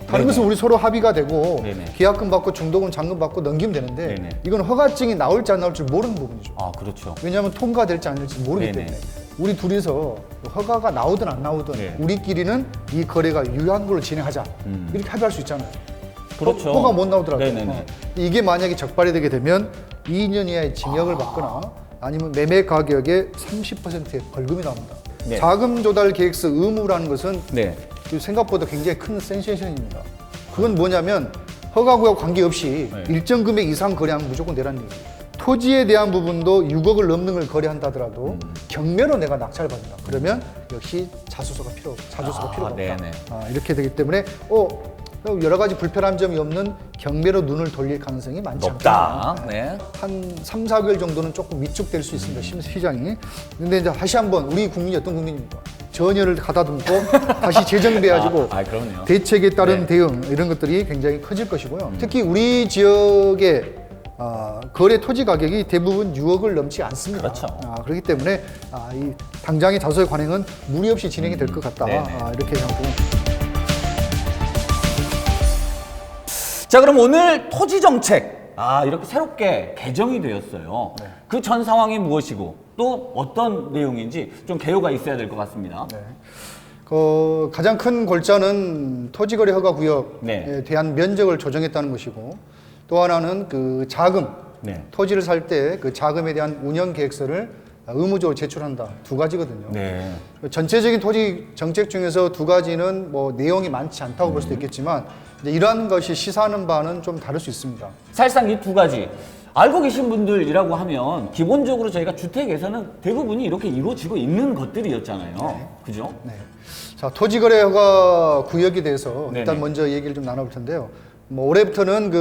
다른 것은 우리 서로 합의가 되고 네네. 계약금 받고 중도금, 잔금 받고 넘기면 되는데 네네. 이건 허가증이 나올지 안 나올지 모르는 부분이죠. 아, 그렇죠. 왜냐하면 통과될지 안 될지 모르기 네네. 때문에 우리 둘이서 허가가 나오든 안 나오든 네. 우리끼리는 이 거래가 유효한 걸로 진행하자 이렇게 합의할 수 있잖아요. 그렇죠. 허가 못 나오더라도 네네네. 이게 만약에 적발이 되게 되면 2년 이하의 징역을 받거나 아니면 매매 가격의 30%의 벌금이 나옵니다. 네. 자금 조달 계획서 의무라는 것은 네. 생각보다 굉장히 큰 센세이션입니다. 그건 뭐냐면 허가구역 관계없이 네. 일정 금액 이상 거래하면 무조건 내라는 얘기예요. 토지에 대한 부분도 6억을 넘는 걸 거래한다 하더라도 경매로 내가 낙찰을 받는다. 그러면 역시 자소서가 필요가 없다. 네네. 이렇게 되기 때문에 여러 가지 불편한 점이 없는 경매로 눈을 돌릴 가능성이 많지 높다. 않다. 네. 한 3, 4개월 정도는 조금 위축될 수 있습니다. 시장이. 근데 이제 다시 한번 우리 국민이 어떤 국민입니까? 전열을 가다듬고 다시 재정비해가지고 그럼요. 대책에 따른 네. 대응 이런 것들이 굉장히 커질 것이고요. 특히 우리 지역의 거래 토지 가격이 대부분 6억을 넘지 않습니다. 그렇죠. 그렇기 때문에 이 당장의 자소의 관행은 무리 없이 진행이 될 것 같다. 네네. 이렇게 생각합니다. 자, 그럼 오늘 토지 정책 이렇게 새롭게 개정이 되었어요. 네. 그 전 상황이 무엇이고 또 어떤 내용인지 좀 개요가 있어야 될 것 같습니다. 네. 가장 큰 골자는 토지거래 허가 구역에 네. 대한 면적을 조정했다는 것이고 또 하나는 그 자금, 네. 토지를 살 때 그 자금에 대한 운영 계획서를 의무적으로 제출한다. 두 가지거든요. 네. 전체적인 토지 정책 중에서 두 가지는 뭐 내용이 많지 않다고 볼 수도 있겠지만 이제 이러한 것이 시사하는 바는 좀 다를 수 있습니다. 사실상 이 두 가지 알고 계신 분들이라고 하면 기본적으로 저희가 주택에서는 대부분이 이렇게 이루어지고 있는 것들이었잖아요. 네. 그죠? 네. 자, 토지거래 허가 구역에 대해서 네네. 일단 먼저 얘기를 좀 나눠볼 텐데요. 뭐 올해부터는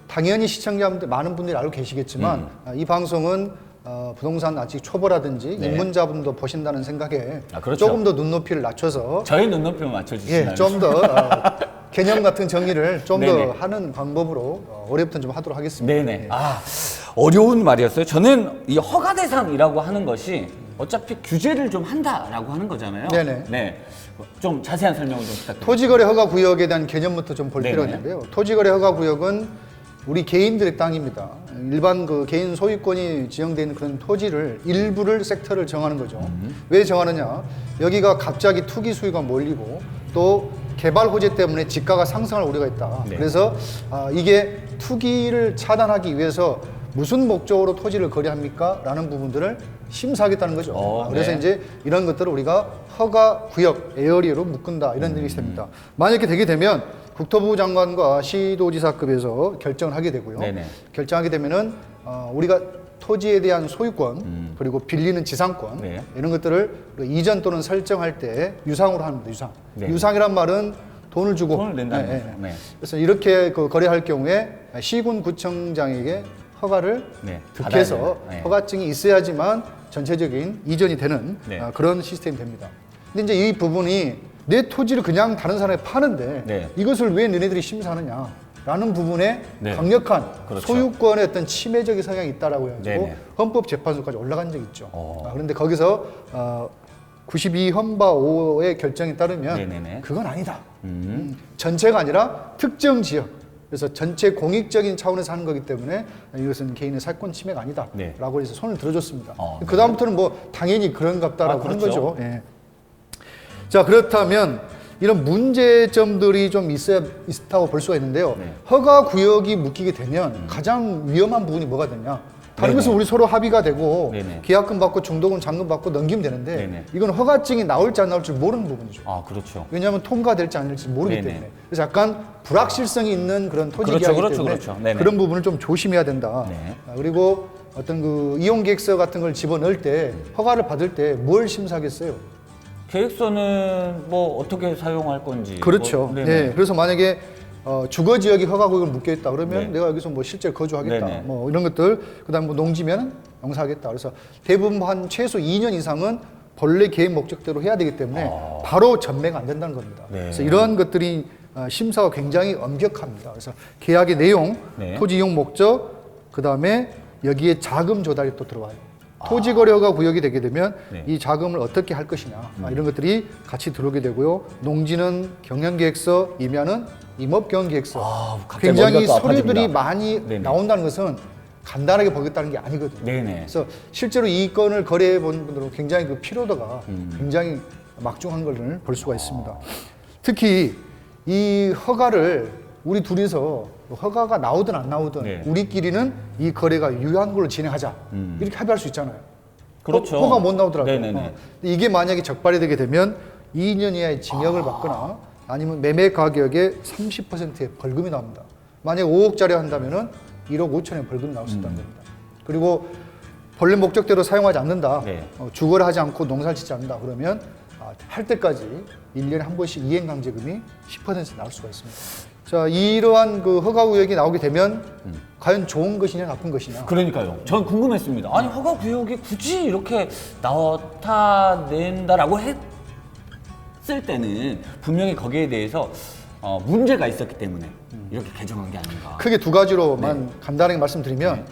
당연히 시청자분들 많은 분들이 알고 계시겠지만 이 방송은 부동산 아직 초보라든지 네. 입문자분도 보신다는 생각에 그렇죠. 조금 더 눈높이를 낮춰서 저희 눈높이만 맞춰주시나요? 좀 더 개념 같은 정리를 좀 더 네네. 하는 방법으로 올해부터는 좀 하도록 하겠습니다. 네네. 네. 어려운 말이었어요. 저는 이 허가 대상이라고 하는 것이 어차피 규제를 좀 한다라고 하는 거잖아요. 네네. 네. 좀 자세한 설명을 좀 부탁드립니다. 토지거래 허가 구역에 대한 개념부터 좀 볼 네네. 필요가 있는데요. 토지거래 허가 구역은 우리 개인들의 땅입니다. 일반 개인 소유권이 지정되어 있는 그런 토지를 일부를 섹터를 정하는 거죠. 왜 정하느냐? 여기가 갑자기 투기 수요가 몰리고 또 개발 호재 때문에 지가가 상승할 우려가 있다. 네. 그래서 이게 투기를 차단하기 위해서 무슨 목적으로 토지를 거래합니까? 라는 부분들을 심사하겠다는 거죠. 그래서 네. 이제 이런 것들을 우리가 허가 구역 에어리어로 묶은다 이런 얘기 됩니다. 만약에 되게 되면 국토부 장관과 시도지사급에서 결정을 하게 되고요. 네네. 결정하게 되면은 우리가 토지에 대한 소유권 그리고 빌리는 지상권 네. 이런 것들을 이전 또는 설정할 때 유상으로 합니다. 유상. 네. 유상이란 말은 돈을 주고 돈을 낸다는 거죠. 네. 그래서 이렇게 거래할 경우에 시군구청장에게 허가를 네. 득해서 받아야 돼요. 네. 허가증이 있어야지만 전체적인 이전이 되는 네. 그런 시스템이 됩니다. 근데 이제 이 부분이 내 토지를 그냥 다른 사람에 파는데 네. 이것을 왜 너네들이 심사하느냐라는 부분에 네. 강력한 그렇죠. 소유권의 어떤 침해적인 성향이 있다라고 해가지고 네네. 헌법재판소까지 올라간 적이 있죠. 그런데 거기서 92헌바 5의 결정에 따르면 네네네. 그건 아니다. 전체가 아니라 특정 지역. 그래서 전체 공익적인 차원에서 하는 거기 때문에 이것은 개인의 살권 침해가 아니다. 네. 라고 해서 손을 들어줬습니다. 네. 그다음부터는 뭐 당연히 그런갑다라고 하는 그렇죠. 거죠. 예. 자, 그렇다면 이런 문제점들이 좀 있다고 볼 수가 있는데요. 네. 허가 구역이 묶이게 되면 가장 위험한 부분이 뭐가 되냐? 다른 네네. 것은 우리 서로 합의가 되고 네네. 계약금 받고 중도금, 잔금 받고 넘기면 되는데 네네. 이건 허가증이 나올지 안 나올지 모르는 부분이죠. 그렇죠. 왜냐하면 통과될지 안 될지 모르기 네네. 때문에. 그래서 약간 불확실성이 있는 그런 토지 그렇죠, 계약이기 그렇죠, 때문에 그렇죠. 네네. 그런 부분을 좀 조심해야 된다. 네. 그리고 어떤 이용 계획서 같은 걸 집어넣을 때 허가를 받을 때 뭘 심사하겠어요? 계획서는 뭐 어떻게 사용할 건지. 그렇죠. 네네. 네. 그래서 만약에 주거 지역이 허가 구역을 묶여 있다 그러면 네. 내가 여기서 뭐 실제 거주하겠다. 네네. 뭐 이런 것들. 그다음 뭐 농지면 영사하겠다. 그래서 대부분 한 최소 2년 이상은 본래 계획 목적대로 해야 되기 때문에 바로 전매가 안 된다는 겁니다. 네. 그래서 이러한 것들이 심사가 굉장히 엄격합니다. 그래서 계약의 내용, 네. 토지 이용 목적, 그다음에 여기에 자금 조달이 또 들어와요. 토지 거래가 구역이 되게 되면 네. 이 자금을 어떻게 할 것이냐 이런 것들이 같이 들어오게 되고요. 농지는 경영계획서 임야는 임업경계획서 갑자기 굉장히 머리가 또 서류들이 아파집니다. 많이 네네. 나온다는 것은 간단하게 보겠다는 게 아니거든요. 네네. 그래서 실제로 이 건을 거래해 본 분들은 굉장히 그 피로도가 굉장히 막중한 걸 볼 수가 있습니다. 특히 이 허가를 우리 둘이서 허가가 나오든 안 나오든 네. 우리끼리는 이 거래가 유효한 걸로 진행하자 이렇게 합의할 수 있잖아요. 그렇죠. 허가 못 나오더라고요. 네네네. 근데 이게 만약에 적발이 되게 되면 2년 이하의 징역을 받거나 아니면 매매 가격의 30%의 벌금이 나옵니다. 만약 5억짜리 한다면은 1억 5천의 벌금이 나올 수 있다는 겁니다. 그리고 본래 목적대로 사용하지 않는다, 네. 주거를 하지 않고 농사를 짓지 않는다 그러면 할 때까지 1년에 한 번씩 이행강제금이 10% 나올 수가 있습니다. 자, 이러한 그 허가구역이 나오게 되면 과연 좋은 것이냐 나쁜 것이냐. 그러니까요. 전 궁금했습니다. 아니 허가 구역이 굳이 이렇게 나타낸다라고 했을 때는 분명히 거기에 대해서 문제가 있었기 때문에 이렇게 개정한 게 아닌가. 크게 두 가지로만 간단하게 말씀드리면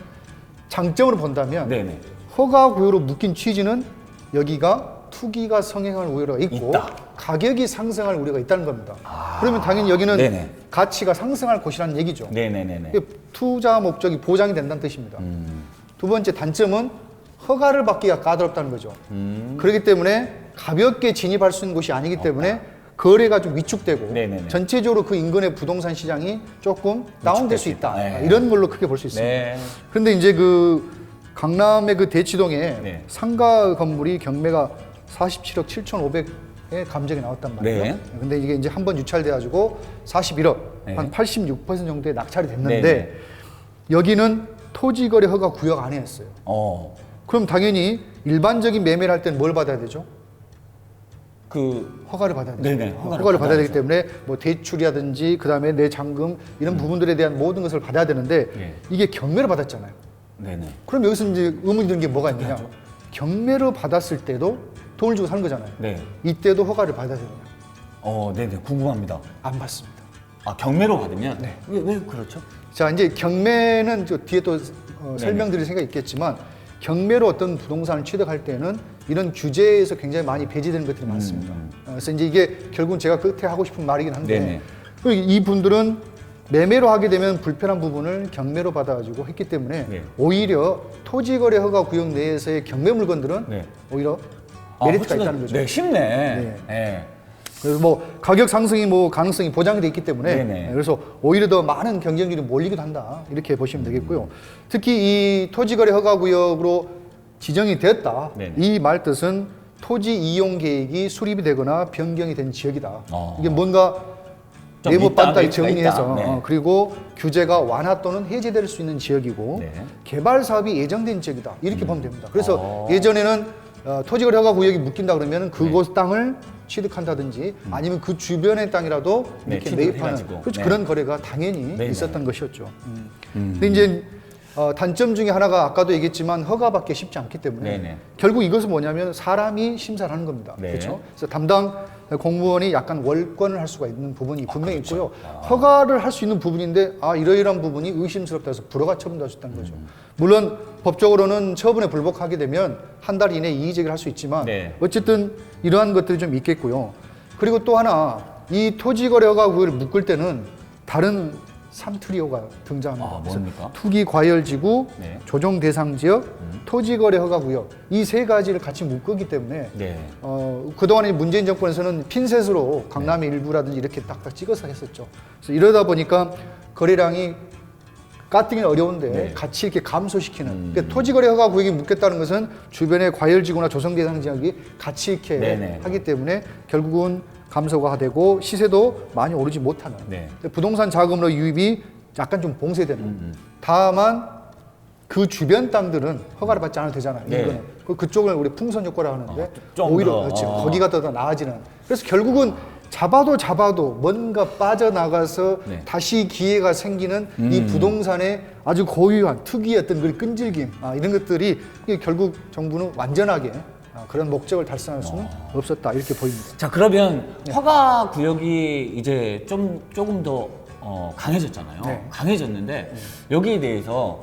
장점으로 본다면 네네. 허가구역으로 묶인 취지는 여기가 투기가 성행할 우려가 있고 있다. 가격이 상승할 우려가 있다는 겁니다. 그러면 당연히 여기는 네네. 가치가 상승할 곳이라는 얘기죠. 네네네네. 투자 목적이 보장이 된다는 뜻입니다. 두 번째 단점은 허가를 받기가 까다롭다는 거죠. 그렇기 때문에 가볍게 진입할 수 있는 곳이 아니기 때문에 거래가 좀 위축되고 네네네. 전체적으로 그 인근의 부동산 시장이 조금 다운될 수 있다. 네. 이런 걸로 크게 볼 수 있습니다. 네. 그런데 이제 그 강남의 그 대치동에 네. 상가 건물이 경매가 47억 7,500에 감정이 나왔단 말이에요. 네. 근데 이게 이제 한번 유찰돼 가지고 41억, 네. 한 86% 정도에 낙찰이 됐는데 네. 여기는 토지거래 허가 구역 안에 했어요. 그럼 당연히 일반적인 매매를 할 때는 뭘 받아야 되죠? 그 허가를 받아야 되죠. 네네, 허가를 받아야 되기 받아야죠. 때문에 뭐 대출이라든지 그다음에 내 잔금 이런 부분들에 대한 모든 것을 받아야 되는데 예. 이게 경매로 받았잖아요. 네네. 그럼 여기서 이제 의문이 드는 게 뭐가 있느냐? 경매로 받았을 때도 돈을 주고 사는 거잖아요. 네. 이때도 허가를 받아야 되느냐? 네네. 궁금합니다. 안 받습니다. 경매로 받으면 네. 왜 그렇죠? 자, 이제 경매는 저 뒤에 또 설명드릴 생각이 있겠지만 경매로 어떤 부동산을 취득할 때는 이런 규제에서 굉장히 많이 배제되는 것들이 많습니다. 그래서 이제 이게 결국은 제가 끝에 하고 싶은 말이긴 한데 네네. 그리고 이 분들은 매매로 하게 되면 불편한 부분을 경매로 받아가지고 했기 때문에 네. 오히려 토지거래 허가 구역 내에서의 경매 물건들은 네. 오히려 메리트가 훨씬 더- 있다는 거죠. 네, 쉽네. 네. 네. 그래서 뭐 가격 상승이 뭐 가능성이 보장이 돼 있기 때문에 네네. 그래서 오히려 더 많은 경쟁률이 몰리기도 한다 이렇게 보시면 되겠고요. 특히 이 토지거래 허가구역으로 지정이 되었다 네네. 이 말 뜻은 토지 이용 계획이 수립이 되거나 변경이 된 지역이다. 이게 뭔가 좀 네모 있다, 반다이 메리트가 정리해서 있다. 네. 그리고 규제가 완화 또는 해제될 수 있는 지역이고 네. 개발 사업이 예정된 지역이다 이렇게 보면 됩니다. 그래서 예전에는 토지거래 허가 구역이 묶인다 그러면 그곳 땅을 취득한다든지 아니면 그 주변의 땅이라도 네, 이렇게 취득을 매입하는 해가지고. 그렇죠. 네. 그런 거래가 당연히 네네. 있었던 것이었죠. 근데 이제 단점 중에 하나가 아까도 얘기했지만 허가받기 쉽지 않기 때문에 네네. 결국 이것은 뭐냐면 사람이 심사를 하는 겁니다. 네. 그렇죠? 그래서 담당 공무원이 약간 월권을 할 수가 있는 부분이 분명히 그렇죠. 있고요. 허가를 할 수 있는 부분인데 이러이러한 부분이 의심스럽다 해서 불허가 처분될 수 있다는 거죠. 물론 법적으로는 처분에 불복하게 되면 한 달 이내에 이의제기를 할 수 있지만 네. 어쨌든 이러한 것들이 좀 있겠고요. 그리고 또 하나 이 토지거래 허가 구역을 묶을 때는 다른 삼투리오가 등장합니다. 그래서 뭡니까? 투기 과열지구, 네. 조정 대상 지역, 토지거래 허가 구역 이 세 가지를 같이 묶기 때문에 네. 그동안에 문재인 정권에서는 핀셋으로 강남의 일부라든지 이렇게 딱딱 찍어서 했었죠. 그래서 이러다 보니까 거래량이 까뜨기는 어려운데 네. 같이 이렇게 감소시키는 그러니까 토지거래 허가 구역이 묶였다는 것은 주변의 과열지구나 조성 대상 지역이 같이 이렇게 네네. 하기 때문에 결국은 감소가 되고 시세도 많이 오르지 못하는 네. 부동산 자금으로 유입이 약간 좀 봉쇄되는 다만 그 주변 땅들은 허가를 받지 않아도 되잖아요. 네. 이거는 그쪽을 우리 풍선 효과라 하는데 좀 오히려 더, 그렇지 거기가 더 나아지는. 그래서 결국은 잡아도 뭔가 빠져나가서 네. 다시 기회가 생기는 이 부동산의 아주 고유한 특유의 어떤 그 끈질김 이런 것들이 이게 결국 정부는 완전하게 그런 목적을 달성할 수는 없었다 이렇게 보입니다. 자, 그러면 허가 구역이 이제 조금 더 강해졌잖아요. 네. 강해졌는데 여기에 대해서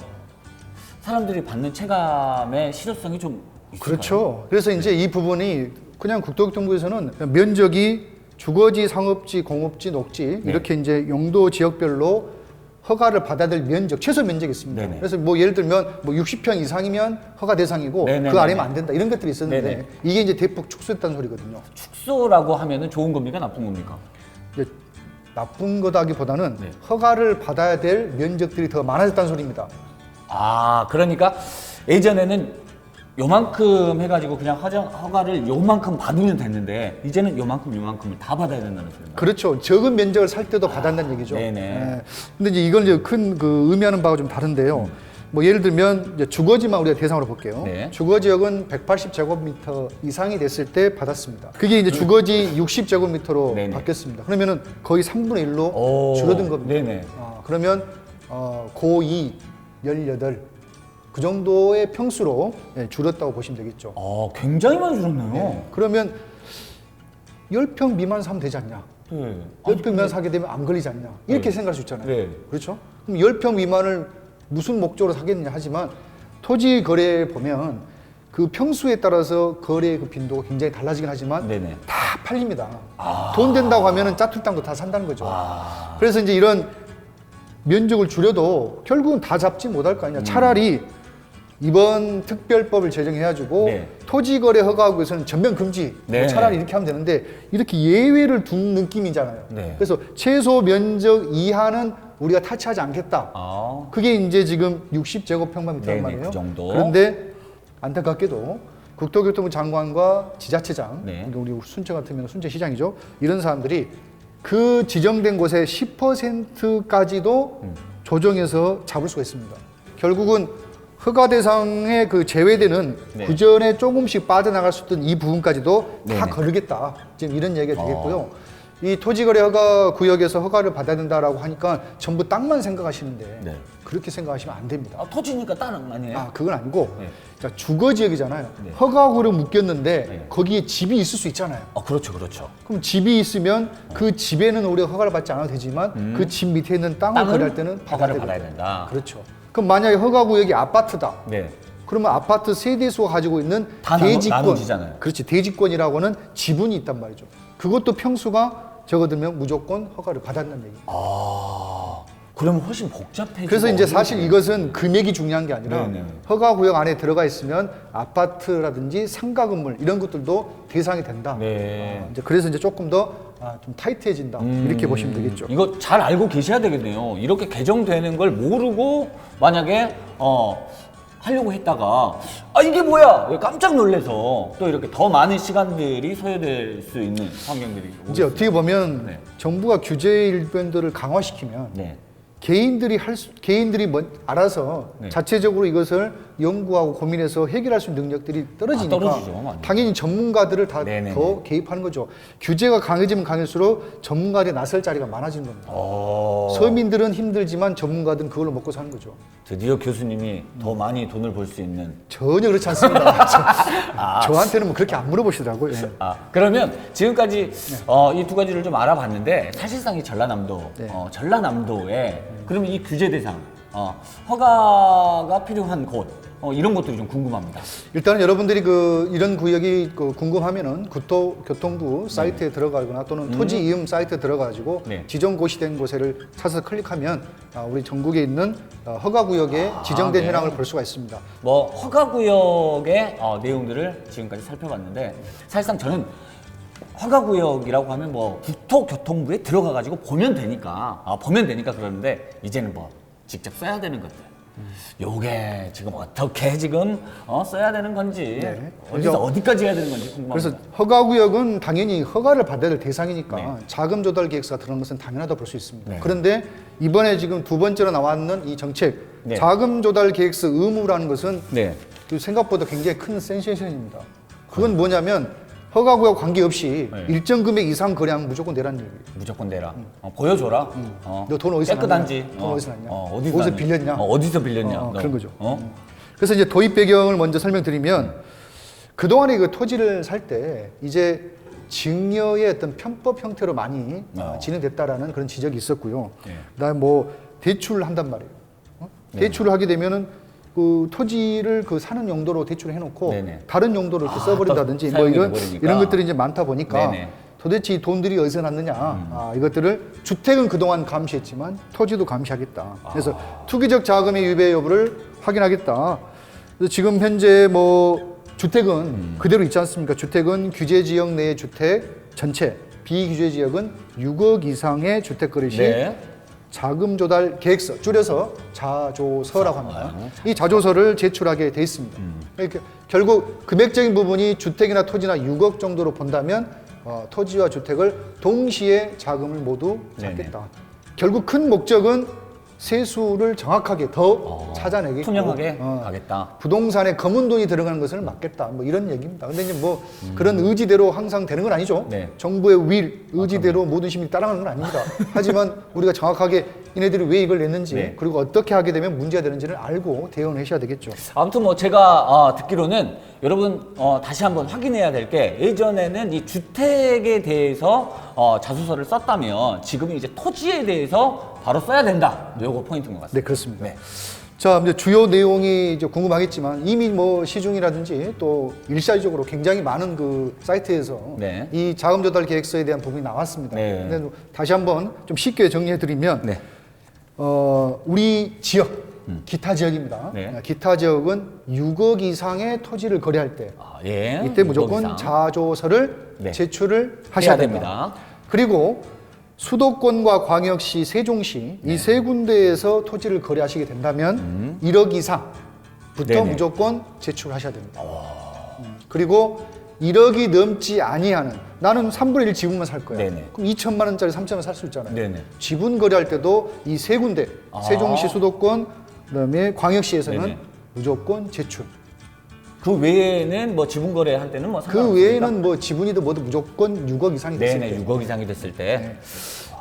사람들이 받는 체감의 실효성이 좀 있을까요? 그렇죠. 그래서 이제 이 부분이 그냥 국토교통부에서는 면적이 주거지, 상업지, 공업지, 녹지 이렇게 이제 용도 지역별로 허가를 받아야 될 면적, 최소 면적이 있습니다. 네네. 그래서 뭐 예를 들면 뭐 60평 이상이면 허가 대상이고 네네네네. 그 아래면 안 된다 이런 것들이 있었는데 네네. 이게 이제 대폭 축소했다는 소리거든요. 축소라고 하면은 좋은 겁니까 나쁜 겁니까? 이제 나쁜 거다기보다는 네. 허가를 받아야 될 면적들이 더 많아졌다는 소리입니다. 아, 그러니까 예전에는 요만큼 해가지고 그냥 허가를 요만큼 받으면 됐는데 이제는 요만큼을 다 받아야 된다는 소리인가요? 그렇죠. 적은 면적을 살 때도 받았다는 얘기죠. 네네. 예. 근데 이제 이건 이제 큰 그 의미하는 바가 좀 다른데요. 뭐 예를 들면 이제 주거지만 우리가 대상으로 볼게요. 네. 주거지역은 180제곱미터 이상이 됐을 때 받았습니다. 그게 이제 주거지 60제곱미터로 네네. 바뀌었습니다. 그러면은 거의 3분의 1로 오, 줄어든 겁니다. 네네. 그러면 고2 18 그 정도의 평수로 줄었다고 보시면 되겠죠. 굉장히 많이 줄었네요. 그러면 10평 미만 사면 되지 않냐? 네. 10평 미만 사게 되면 안 걸리지 않냐? 이렇게 생각할 수 있잖아요. 네. 그렇죠? 그럼 10평 미만을 무슨 목적으로 사겠느냐 하지만 토지 거래에 보면 그 평수에 따라서 거래의 그 빈도가 굉장히 달라지긴 하지만 네네. 다 팔립니다. 돈 된다고 하면은 짜투리 땅도 다 산다는 거죠. 그래서 이제 이런 면적을 줄여도 결국은 다 잡지 못할 거 아니냐. 차라리 이번 특별법을 제정해가지고 네. 토지거래 허가구에서는 전면 금지. 네. 뭐 차라리 이렇게 하면 되는데 이렇게 예외를 둔 느낌이잖아요. 네. 그래서 최소 면적 이하는 우리가 타치하지 않겠다. 그게 이제 지금 60제곱평방미터란 네네, 말이에요. 그 정도. 그런데 안타깝게도 국토교통부 장관과 지자체장, 네. 우리 순천 같으면 순천시장이죠. 이런 사람들이 그 지정된 곳의 10%까지도 조정해서 잡을 수가 있습니다. 결국은 허가 대상에 그 제외되는 네. 그 전에 조금씩 빠져나갈 수 있던 이 부분까지도 다 네네. 거르겠다. 지금 이런 얘기가 되겠고요. 이 토지거래 허가 구역에서 허가를 받아야 된다라고 하니까 전부 땅만 생각하시는데 네. 그렇게 생각하시면 안 됩니다. 토지니까 땅은 아니에요? 그건 아니고 네. 자, 주거지역이잖아요. 네. 허가구를 묶였는데 네. 거기에 집이 있을 수 있잖아요. 그렇죠, 그렇죠. 그럼 집이 있으면 그 집에는 우리가 허가를 받지 않아도 되지만 그 집 밑에 있는 땅을 거래할 때는 허가를 받아야 받아야 되거든요. 된다. 그렇죠. 그럼 만약에 허가구역이 아파트다. 네. 그러면 아파트 세대수가 가지고 있는 다 대지권, 나눠지잖아요. 그렇지, 대지권이라고는 지분이 있단 말이죠. 그것도 평수가 적어들면 무조건 허가를 받았다는 얘기. 그러면 훨씬 복잡해지고. 그래서 이제 사실 이것은 금액이 중요한 게 아니라 네네. 허가구역 안에 들어가 있으면 아파트라든지 상가 건물 이런 것들도 대상이 된다. 네. 이제 그래서 이제 조금 더 좀 타이트해진다. 이렇게 보시면 되겠죠. 이거 잘 알고 계셔야 되겠네요. 이렇게 개정되는 걸 모르고 만약에 하려고 했다가 이게 뭐야 깜짝 놀래서 또 이렇게 더 많은 시간들이 소요될 수 있는 환경들이 이제 어떻게 보면 네. 정부가 규제 일변들을 강화시키면 네. 개인들이 알아서 네. 자체적으로 이것을 연구하고 고민해서 해결할 수 있는 능력들이 떨어지니까 떨어지죠, 많이. 당연히 전문가들을 다 네네네. 더 개입하는 거죠. 규제가 강해지면 강할수록 전문가들이 나설 자리가 많아지는 겁니다. 서민들은 힘들지만 전문가들은 그걸로 먹고 사는 거죠. 드디어 교수님이 더 많이 돈을 벌 수 있는. 전혀 그렇지 않습니다. 저한테는 뭐 그렇게 안 물어보시더라고요. 예. 그러면 지금까지 이 두 가지를 좀 알아봤는데 사실상 이 전라남도, 네. 전라남도에 그러면 이 규제 대상, 허가가 필요한 곳 이런 것들이 좀 궁금합니다. 일단은 여러분들이 이런 구역이 궁금하면은 국토교통부 사이트에 들어가거나 또는 토지 이음 사이트에 들어가가지고 네. 지정 고시된 곳을 찾아서 클릭하면 우리 전국에 있는 허가 구역에 지정된 네. 현황을 볼 수가 있습니다. 뭐 허가구역의 내용들을 지금까지 살펴봤는데 사실상 저는 허가구역이라고 하면 뭐 국토교통부에 들어가가지고 보면 되니까 그러는데 이제는 뭐 직접 써야 되는 것들. 요게 지금 어떻게 지금 써야 되는 건지 네. 어디서 어디까지 해야 되는 건지 궁금합니다. 그래서 허가구역은 당연히 허가를 받아야 될 대상이니까 네. 자금 조달 계획서가 들어간 것은 당연하다고 볼 수 있습니다. 네. 그런데 이번에 지금 두 번째로 나왔는 이 정책 네. 자금 조달 계획서 의무라는 것은 네. 생각보다 굉장히 큰 센세이션입니다. 그건 뭐냐면 허가구역 관계없이 네. 일정 금액 이상 거래하면 무조건 내라는 얘기예요. 무조건 내라. 보여줘라. 너 돈 어디서 깨끗한지. 났냐? 돈 어디서 났냐? 어디서 어디서 났냐? 빌렸냐? 어디서 빌렸냐? 너. 그런 거죠. 그래서 이제 도입 배경을 먼저 설명드리면 그동안에 그 토지를 살 때 이제 증여의 어떤 편법 형태로 많이 진행됐다라는 그런 지적이 있었고요. 네. 그다음에 뭐 대출을 한단 말이에요. 네. 대출을 하게 되면은 그 토지를 사는 용도로 대출을 해놓고 네네. 다른 용도로 이렇게 써버린다든지 뭐 사용이 돼버리니까. 이런 것들이 이제 많다 보니까 네네. 도대체 이 돈들이 어디서 났느냐. 이것들을 주택은 그동안 감시했지만 토지도 감시하겠다. 그래서 투기적 자금의 유배 여부를 확인하겠다. 그래서 지금 현재 뭐 주택은 그대로 있지 않습니까? 주택은 규제 지역 내의 주택 전체, 비규제 지역은 6억 이상의 주택 거래 시 네. 자금 조달 계획서, 줄여서 자조서라고 합니다. 이 자조서를 제출하게 돼 있습니다. 그러니까 결국 금액적인 부분이 주택이나 토지나 6억 정도로 본다면 토지와 주택을 동시에 자금을 모두 잡겠다. 결국 큰 목적은 세수를 정확하게 더 찾아내겠고 투명하게 가겠다. 부동산에 검은 돈이 들어가는 것을 막겠다. 뭐 이런 얘기입니다. 근데 이제 뭐 그런 의지대로 항상 되는 건 아니죠. 네. 정부의 윌, 의지대로 모든 시민이 따라가는 건 아닙니다. 하지만 우리가 정확하게 얘네들이 왜 이걸 냈는지 네. 그리고 어떻게 하게 되면 문제가 되는지를 알고 대응을 하셔야 되겠죠. 아무튼 뭐 제가 듣기로는 여러분 다시 한번 확인해야 될 게 예전에는 이 주택에 대해서 자소서를 썼다면 지금은 이제 토지에 대해서 바로 써야 된다. 요거 포인트인 것 같습니다. 네, 그렇습니다. 네. 자, 이제 주요 내용이 이제 궁금하겠지만 이미 뭐 시중이라든지 또 일시적으로 굉장히 많은 그 사이트에서 네. 이 자금 조달 계획서에 대한 부분이 나왔습니다. 네. 근데 다시 한번 좀 쉽게 정리해 드리면 네. 우리 지역, 기타 지역입니다. 네. 기타 지역은 6억 이상의 토지를 거래할 때 예. 이때 무조건 이상. 자조서를 네. 제출을 하셔야 해야 됩니다. 그리고 수도권과 광역시, 세종시 이 세 군데에서 토지를 거래하시게 된다면 1억 이상부터 네네. 무조건 제출하셔야 됩니다. 그리고 1억이 넘지 아니하는 나는 3분의 1 지분만 살 거야. 네네. 그럼 2천만 원짜리 3천만 원 살 수 있잖아요. 네네. 지분 거래할 때도 이 세 군데 세종시, 수도권, 그다음에 광역시에서는 네네. 무조건 제출. 그 외에는 뭐 지분 거래할 때는 뭐 그 상관없습니까? 외에는 뭐 지분이든 뭐든 무조건 6억 이상이 됐을 네네. 때. 6억 이상이 됐을 때.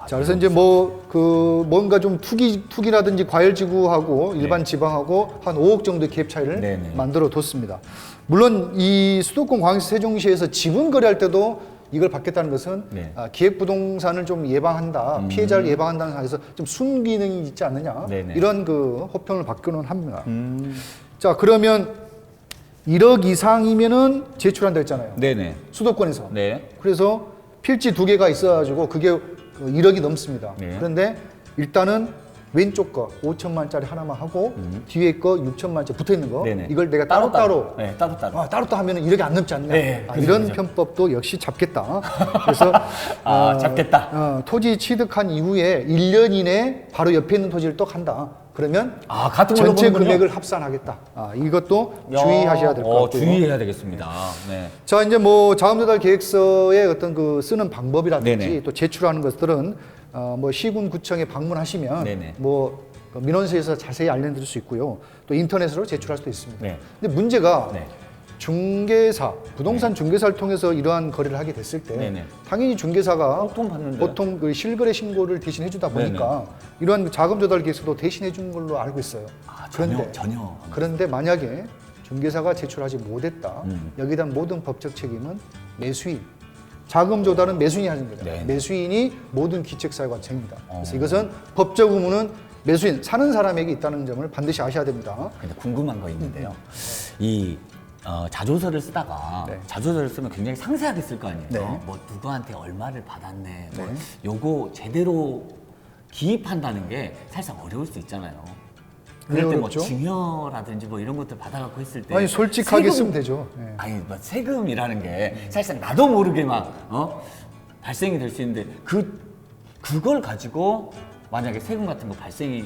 자, 그래서 이제 뭐 그 뭔가 좀 투기라든지 과열지구하고 일반 지방하고 한 5억 정도의 갭 차이를 네네. 만들어 뒀습니다. 물론 이 수도권 광역시 세종시에서 지분 거래할 때도 이걸 받겠다는 것은 네. 기획부동산을 좀 예방한다, 피해자를 예방한다는 상에서 좀 순기능이 있지 않느냐 네네. 이런 그 호평을 받기는 합니다. 자, 그러면 1억 이상이면은 제출한다 했잖아요. 네네. 수도권에서. 네. 그래서 필지 2개가 있어가지고 그게 1억이 넘습니다. 네. 그런데 일단은 왼쪽 거 5천만 원짜리 하나만 하고 뒤에 거 6천만 원짜리 붙어 있는 거 네네. 이걸 내가 따로따로 네, 따로따로. 따로 하면 1억이 안 넘지 않냐. 네, 그죠, 이런 그죠. 편법도 역시 잡겠다. 그래서 잡겠다. 토지 취득한 이후에 1년 이내에 바로 옆에 있는 토지를 또 간다. 그러면 같은 걸로 전체 보는군요. 금액을 합산하겠다. 이것도 주의하셔야 될 것 같고요. 주의해야 되겠습니다. 네. 자, 이제 뭐 자금조달 계획서의 어떤 그 쓰는 방법이라든지 네네. 또 제출하는 것들은 뭐 시군구청에 방문하시면 네네. 뭐 민원서에서 자세히 알려드릴 수 있고요. 또 인터넷으로 제출할 수도 있습니다. 네. 근데 문제가 네. 중개사, 부동산 중개사를 통해서 이러한 거래를 하게 됐을 때 네네. 당연히 중개사가 보통 받는데요? 보통 그 실거래 신고를 대신 해주다 보니까 이러한 자금조달 계획서도 대신 해준 걸로 알고 있어요. 전혀. 그런데 만약에 중개사가 제출하지 못했다. 여기에 대한 모든 법적 책임은 매수인. 자금 조달은 매수인이 하는 거죠. 네. 매수인이 모든 귀책사유가 책임입니다. 그래서 이것은 법적 의무는 매수인, 사는 사람에게 있다는 점을 반드시 아셔야 됩니다. 근데 궁금한 거 있는데요. 이 자조서를 쓰다가 네. 자조서를 쓰면 굉장히 상세하게 쓸 거 아니에요. 네. 뭐 누구한테 얼마를 받았네. 뭐 요거 제대로 기입한다는 게 사실상 어려울 수 있잖아요. 왜 그럴 때 뭐 어렵죠? 증여라든지 뭐 이런 것들 받아갖고 했을 때 아니 솔직하게 세금- 쓰면 되죠. 네. 아니 뭐 세금이라는 게 사실상 나도 모르게 막 발생이 될 수 있는데 그걸 가지고 만약에 세금 같은 거 발생이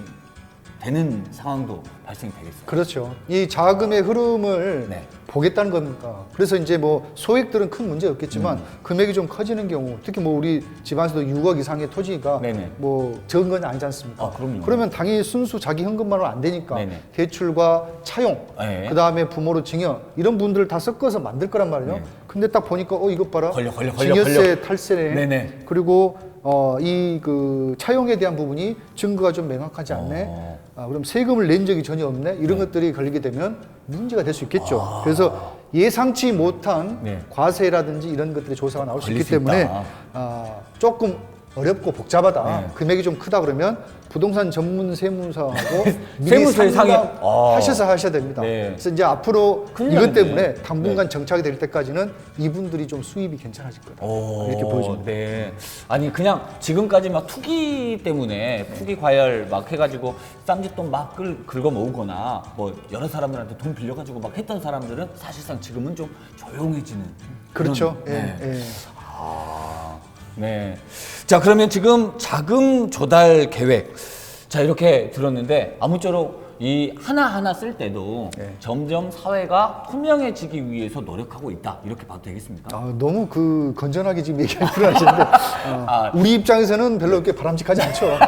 되는 상황도 발생이 되겠어요. 그렇죠. 이 자금의 흐름을 네. 보겠다는 겁니까? 그래서 이제 뭐 소액들은 큰 문제 없겠지만 금액이 좀 커지는 경우, 특히 뭐 우리 집안에서도 6억 이상의 토지가 네네. 뭐 적은 건 아니지 않습니까? 그럼요. 그러면 당연히 순수 자기 현금만으로 안 되니까 네네. 대출과 차용, 네. 그 다음에 부모로 증여 이런 분들을 다 섞어서 만들 거란 말이에요. 네. 근데 딱 보니까 이것 봐라, 걸려. 증여세 탈세네. 네네. 그리고 이 그 차용에 대한 부분이 증거가 좀 명확하지 않네. 그럼 세금을 낸 적이 전혀 없네. 이런 것들이 걸리게 되면 문제가 될 수 있겠죠. 그래서 예상치 못한 네. 과세라든지 이런 것들이 조사가 나올 수 걸릴 있기 수 때문에 있다. 조금 어렵고 복잡하다. 네. 금액이 좀 크다 그러면 부동산 전문 세무사하고 미리 세무서에 하셔야 됩니다. 네. 그래서 이제 앞으로 큰일 이것 나겠네. 때문에 당분간 정착이 될 때까지는 이분들이 좀 수입이 괜찮아질 거다. 이렇게 보여집니다. 네. 아니 그냥 지금까지 막 투기 때문에 투기 과열 막 해가지고 쌈짓돈 막 긁어 모으거나 뭐 여러 사람들한테 돈 빌려가지고 막 했던 사람들은 사실상 지금은 좀 조용해지는. 그렇죠. 그런, 예, 네. 예. 네. 자, 그러면 지금 자금 조달 계획. 자, 이렇게 들었는데 아무쪼록 이 하나하나 쓸 때도 네. 점점 사회가 투명해지기 위해서 노력하고 있다. 이렇게 봐도 되겠습니까? 너무 건전하게 지금 얘기가 들어가시는데 우리 입장에서는 별로 그렇게 바람직하지 않죠.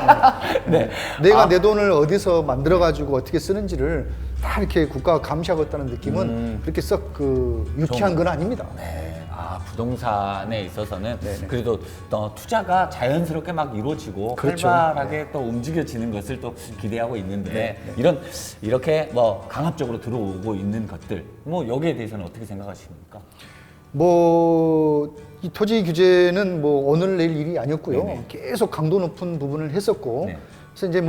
네. 내가 내 돈을 어디서 만들어가지고 어떻게 쓰는지를 다 이렇게 국가가 감시하고 있다는 느낌은 그렇게 썩 유쾌한 건 아닙니다. 네. 부동산에 있어서는 네네. 그래도 투자가 자연스럽게 막 이루어지고 그렇죠. 활발하게 또 움직여지는 것을 또 기대하고 있는데 이렇게 뭐 강압적으로 들어오고 있는 것들 뭐 여기에 대해서는 어떻게 생각하십니까? 이 토지 규제는 오늘 내일 일이 아니었고요. 네네. 계속 강도 높은 부분을 했었고, 네. 그래서 이제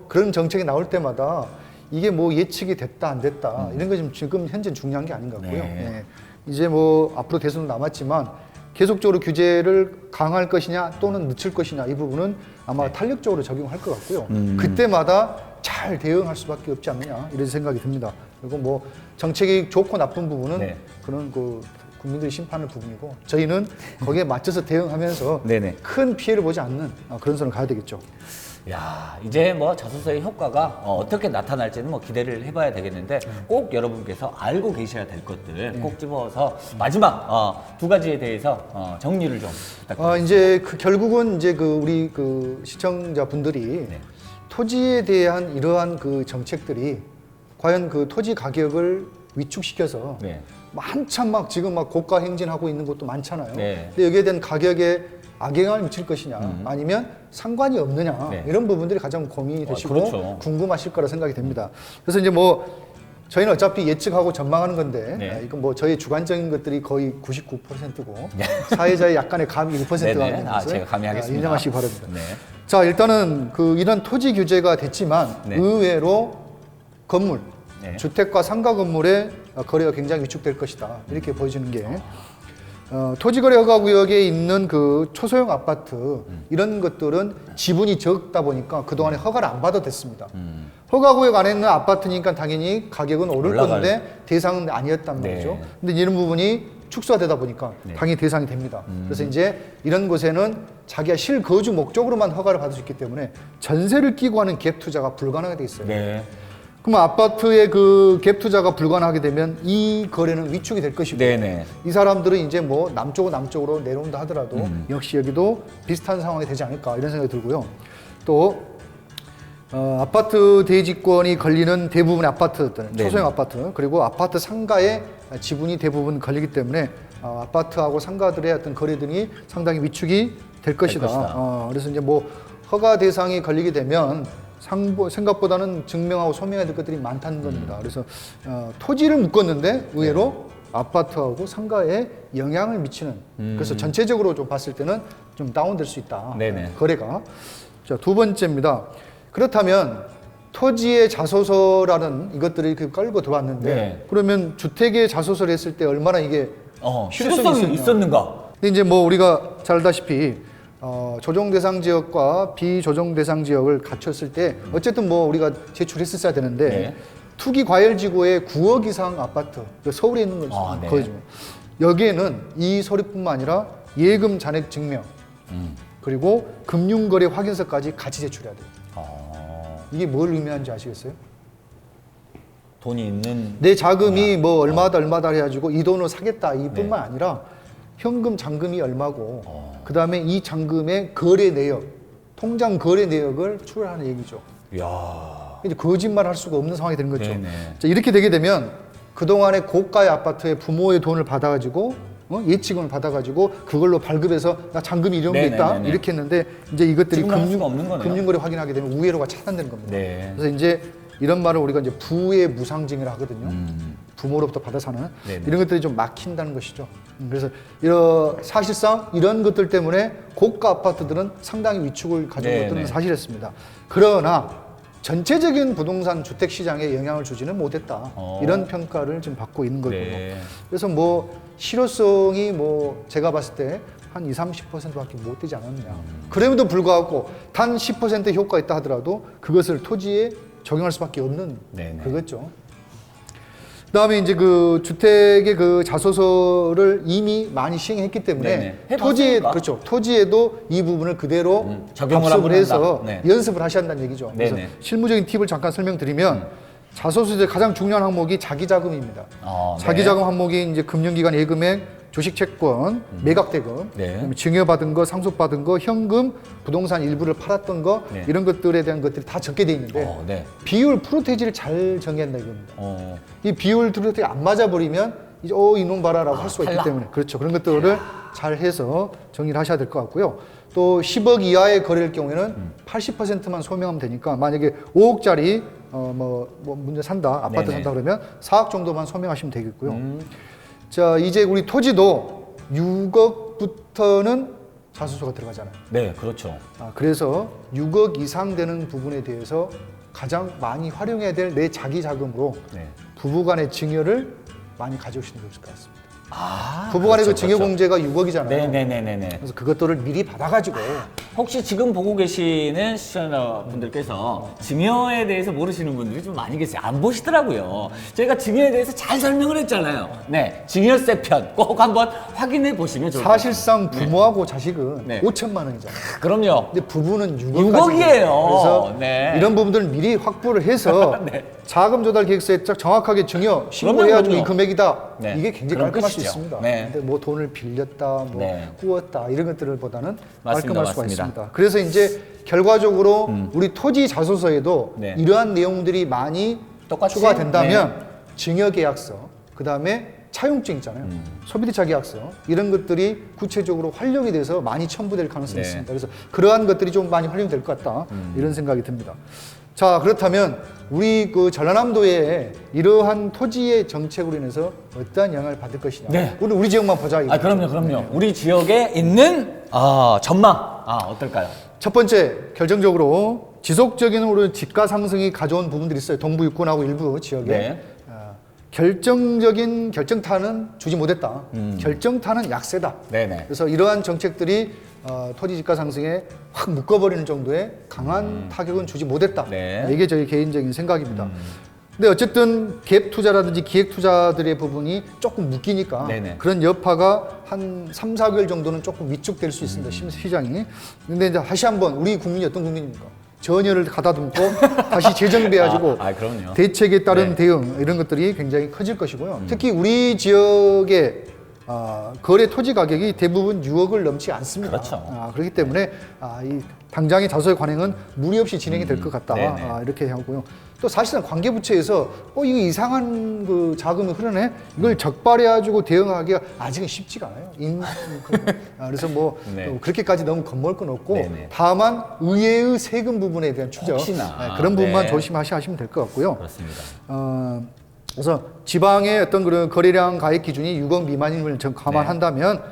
그런 정책이 나올 때마다 이게 예측이 됐다 안 됐다 이런 거 지금 현재 중요한 게 아닌 것 같고요. 네. 예. 이제 앞으로 대선은 남았지만 계속적으로 규제를 강화할 것이냐 또는 늦출 것이냐 이 부분은 아마 탄력적으로 적용할 것 같고요. 그때마다 잘 대응할 수밖에 없지 않느냐 이런 생각이 듭니다. 그리고 정책이 좋고 나쁜 부분은 네. 그런 국민들이 심판할 부분이고 저희는 거기에 맞춰서 대응하면서 네네. 큰 피해를 보지 않는 그런 선을 가야 되겠죠. 야, 이제 자소서의 효과가 어떻게 나타날지는 기대를 해봐야 되겠는데 꼭 여러분께서 알고 계셔야 될 것들 꼭 집어서 마지막 두 가지에 대해서 정리를 좀 부탁드립니다. 이제 결국은 이제 우리 시청자분들이 네. 토지에 대한 이러한 정책들이 과연 토지 가격을 위축시켜서 네. 한참 지금 고가 행진하고 있는 곳도 많잖아요. 네. 근데 여기에 대한 가격에 악영향을 미칠 것이냐 아니면 상관이 없느냐 네. 이런 부분들이 가장 고민이 되시고 그렇죠. 궁금하실 거라 생각이 됩니다. 그래서 이제 저희는 어차피 예측하고 전망하는 건데 네. 이건 저희의 주관적인 것들이 거의 99%고 사회자의 약간의 감이 1%가 네네. 있는 것을 제가 감히하겠습니다. 인정하시기 바랍니다. 네. 자, 일단은 이런 토지 규제가 됐지만 네. 의외로 건물, 네. 주택과 상가 건물의 거래가 굉장히 위축될 것이다. 이렇게 보여지는 게 토지거래 허가구역에 있는 초소형 아파트 이런 것들은 지분이 적다 보니까 그동안에 허가를 안 받아도 됐습니다. 허가구역 안에 있는 아파트니까 당연히 가격은 오를 건데 대상은 아니었단 네. 말이죠. 근데 이런 부분이 축소되다 보니까 네. 당연히 대상이 됩니다. 그래서 이제 이런 곳에는 자기가 실거주 목적으로만 허가를 받을 수 있기 때문에 전세를 끼고 하는 갭 투자가 불가능하게 돼 있어요. 네. 그럼 아파트의 갭 투자가 불가능하게 되면 이 거래는 위축이 될 것이고 네네. 이 사람들은 이제 남쪽으로 내려온다 하더라도 역시 여기도 비슷한 상황이 되지 않을까 이런 생각이 들고요. 또 아파트 대지권이 걸리는 대부분의 아파트들, 네네. 초소형 아파트 그리고 아파트 상가의 지분이 대부분 걸리기 때문에 아파트하고 상가들의 어떤 거래등이 상당히 위축이 될 것이다. 그래서 이제 허가 대상이 걸리게 되면 생각보다는 증명하고 소명해야 될 것들이 많다는 겁니다. 그래서 토지를 묶었는데 의외로 아파트하고 상가에 영향을 미치는 그래서 전체적으로 좀 봤을 때는 좀 다운될 수 있다. 네네. 거래가. 자, 두 번째입니다. 그렇다면 토지의 자소서라는 이것들을 끌고 들어왔는데 네. 그러면 주택의 자소서를 했을 때 얼마나 이게 실효성이 있었는가? 근데 이제 우리가 잘 알다시피 조정 대상 지역과 비조정 대상 지역을 갖췄을 때 어쨌든 우리가 제출했었어야 되는데 네. 투기 과열 지구에 9억 이상 아파트 서울에 있는 네. 거죠. 여기에는 이 서류뿐만 아니라 예금 잔액 증명 그리고 금융거래 확인서까지 같이 제출해야 돼요. 이게 뭘 의미하는지 아시겠어요? 돈이 있는 내 자금이 얼마다 해가지고 이 돈을 사겠다 이뿐만 아니라 현금 잔금이 얼마고 그 다음에 이 잔금의 거래 내역, 통장 거래 내역을 출하는 얘기죠. 이야. 이제 거짓말할 수가 없는 상황이 되는 거죠. 네네. 자, 이렇게 되게 되면 그동안에 고가의 아파트에 부모의 돈을 받아가지고 예치금을 받아가지고 그걸로 발급해서 나 잔금이 이런 게 있다 네네네네. 이렇게 했는데 이제 이것들이 지금은 할 수가 없는 거네요. 금융거래 확인하게 되면 우회로가 차단되는 겁니다. 네. 그래서 이제 이런 말을 우리가 이제 부의 무상증이라 하거든요. 부모로부터 받아서 하는 네네. 이런 것들이 좀 막힌다는 것이죠. 그래서 사실상 이런 것들 때문에 고가 아파트들은 상당히 위축을 가져온 네네. 것들은 사실했습니다. 그러나 전체적인 부동산 주택 시장에 영향을 주지는 못했다. 이런 평가를 지금 받고 있는 거고요. 네. 그래서 뭐 실효성이 뭐 제가 봤을 때 한 20-30%밖에 못 되지 않았느냐. 그럼에도 불구하고 단 10% 효과가 있다 하더라도 그것을 토지에 적용할 수밖에 없는 네네. 그거죠. 그다음에 이제 그 주택의 그 자소서를 이미 많이 시행했기 때문에 네네. 해봤으니까. 그렇죠. 토지에도 이 부분을 그대로 적용을 학습을 한번 해서 한다. 네. 연습을 하셔야 한다는 얘기죠. 그래서 네네. 실무적인 팁을 잠깐 설명드리면 자소서의 가장 중요한 항목이 자기자금입니다. 네. 자기자금 항목이 이제 금융기관 예금액, 주식채권, 매각대금, 네. 그다음에 증여받은 거, 상속받은 거, 현금, 부동산 일부를 팔았던 거 네. 이런 것들에 대한 것들이 다 적게 돼 있는데 네. 비율 프로테이지를 잘 정해야 한다 이겁니다. 어. 이 비율 프로테이지 안 맞아 버리면 이제 이놈 봐라라고 할 수가 탈락. 있기 때문에 그렇죠. 그런 것들을 잘 해서 정리를 하셔야 될 것 같고요. 또 10억 이하의 거래일 경우에는 80%만 소명하면 되니까 만약에 5억짜리 문제 산다 아파트 네네. 산다 그러면 4억 정도만 소명하시면 되겠고요. 자 이제 우리 토지도 6억부터는 자소서가 들어가잖아요. 네, 그렇죠. 그래서 6억 이상 되는 부분에 대해서 가장 많이 활용해야 될 내 자기 자금으로 네. 부부간의 증여를 많이 가져오시는 게 좋을 것 같습니다. 아, 부부간의 그렇죠, 그 증여 공제가 6억이잖아요. 네네네네네. 그래서 그것들을 미리 받아가지고 혹시 지금 보고 계시는 시청자분들께서 증여에 대해서 모르시는 분들이 좀 많이 계세요. 안 보시더라고요. 저희가 증여에 대해서 잘 설명을 했잖아요. 네, 증여세 편 꼭 한번 확인해 보시면 좋을 것 같아요. 사실상 부모하고 자식은 네. 5천만 원이잖아요. 그럼요. 근데 부부는 6억까지. 6억이에요. 그래서 네. 이런 부분들을 미리 확보를 해서 자금 조달 계획서에 정확하게 증여 신고해가지고 그럼요. 이 금액이다. 네. 이게 굉장히 그런 깔끔할 수 끝이죠. 있습니다. 네. 근데 뭐 돈을 빌렸다, 뭐 네. 꾸었다 이런 것들보다는 맞습니다, 깔끔할 수가 맞습니다. 있습니다. 그래서 이제 결과적으로 우리 토지 자소서에도 네. 이러한 내용들이 많이 똑같이? 추가된다면 증여 계약서, 그 다음에 차용증 있잖아요. 소비대차 계약서 이런 것들이 구체적으로 활용이 돼서 많이 첨부될 가능성이 네. 있습니다. 그래서 그러한 것들이 좀 많이 활용이 될 것 같다 이런 생각이 듭니다. 자 그렇다면 우리 그 전라남도에 이러한 토지의 정책으로 인해서 어떠한 영향을 받을 것이냐. 네. 우리 지역만 보자 이거. 그럼요. 우리 지역에 있는 전망 어떨까요? 첫 번째 결정적으로 지속적인 우리 집가 상승이 가져온 부분들이 있어요. 동부 육군하고 일부 지역에. 네. 결정적인 결정타는 주지 못했다. 결정타는 약세다. 네네. 그래서 이러한 정책들이 토지 집가 상승에 확 묶어버리는 정도의 강한 타격은 주지 못했다. 네. 이게 저희 개인적인 생각입니다. 근데 어쨌든 갭 투자라든지 기획 투자들의 부분이 조금 묶이니까 네네. 그런 여파가 한 3, 4개월 정도는 조금 위축될 수 있습니다. 시장이. 근데 이제 다시 한번 우리 국민이 어떤 국민입니까? 전열을 가다듬고 다시 재정비해가지고 그럼요. 대책에 따른 네. 대응 이런 것들이 굉장히 커질 것이고요. 특히 우리 지역의 거래 토지 가격이 대부분 6억을 넘지 않습니다. 그렇죠. 그렇기 때문에 이 당장의 자소의 관행은 무리 없이 진행이 될 것 같다. 네네. 이렇게 하고요. 또 사실상 관계부처에서 이거 이상한 그 자금이 흐르네. 이걸 적발해가지고 대응하기가 아직은 쉽지가 않아요. 그래서 뭐 네. 그렇게까지 너무 겁먹을 건 없고 네네. 다만 의회의 세금 부분에 대한 추적 혹시나. 그런 부분만 네. 조심하시면 될 것 같고요. 그렇습니다. 그래서 지방의 어떤 그런 거래량 가액 기준이 6억 미만임을 감안한다면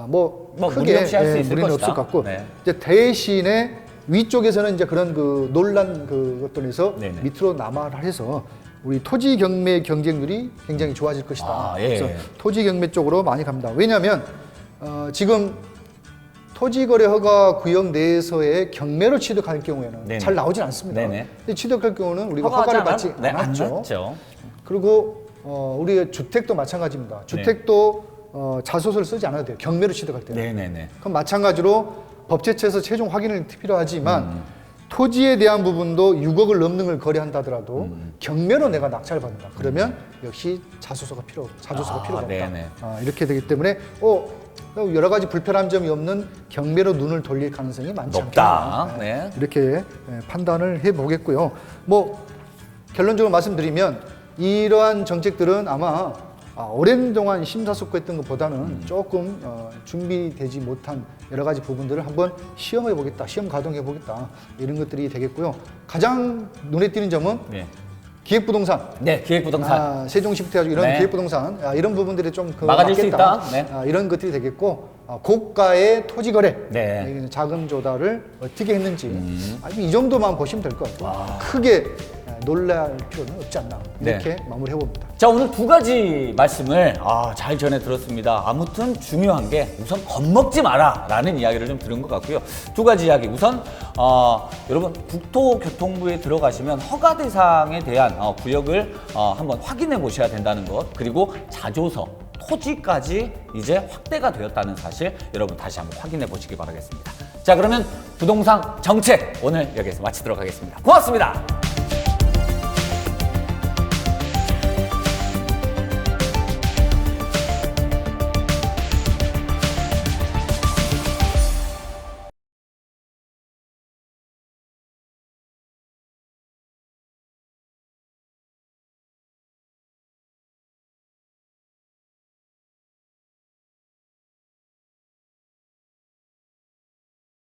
무리 크게 없이 할수 있을 무리는 것이다. 없을 것 같고 네. 이제 대신에 위쪽에서는 이제 그런 그 논란 그것들에서 네네. 밑으로 남하해서 우리 토지 경매 경쟁률이 굉장히 좋아질 것이다. 예. 그래서 토지 경매 쪽으로 많이 갑니다. 왜냐하면 지금 토지거래 허가 구역 내에서의 경매로 취득할 경우에는 네네. 잘 나오진 않습니다. 네네. 근데 취득할 경우는 우리가 허가하지 허가를 받지 네, 않았죠. 그리고 우리 주택도 마찬가지입니다. 주택도 자소서를 쓰지 않아도 돼요. 경매로 취득할 때는. 네네네. 그럼 마찬가지로 법제처에서 최종 확인이 필요하지만 토지에 대한 부분도 6억을 넘는 걸 거래한다 하더라도 경매로 내가 낙찰을 받는다. 그러면 역시 자소서가 필요가 필요가 없다. 네네. 이렇게 되기 때문에 여러 가지 불편한 점이 없는 경매로 눈을 돌릴 가능성이 많지 높다. 않겠나. 네. 이렇게 판단을 해보겠고요. 뭐 결론적으로 말씀드리면 이러한 정책들은 아마 오랜 동안 심사숙고했던 것보다는 조금 준비되지 못한 여러 가지 부분들을 한번 시험해 보겠다, 시험 가동해 보겠다 이런 것들이 되겠고요. 가장 눈에 띄는 점은 네. 기획부동산. 네, 기획부동산. 세종시부터 해가지고 이런 네. 기획부동산 이런 부분들이 좀 막아줄 수 있다. 네. 이런 것들이 되겠고 고가의 토지 거래 네. 자금 조달을 어떻게 했는지 이 정도만 보시면 될 것 같아요. 크게 놀랄 필요는 없지 않나 이렇게 마무리해 봅니다. 자, 오늘 두 가지 말씀을 잘 전해 들었습니다. 아무튼 중요한 게 우선 겁먹지 마라 라는 이야기를 좀 들은 것 같고요. 두 가지 이야기. 우선 여러분 국토교통부에 들어가시면 허가 대상에 대한 구역을 한번 확인해 보셔야 된다는 것, 그리고 자조서 토지까지 이제 확대가 되었다는 사실 여러분 다시 한번 확인해 보시기 바라겠습니다. 자, 그러면 부동산 정책 오늘 여기서 마치도록 하겠습니다. 고맙습니다.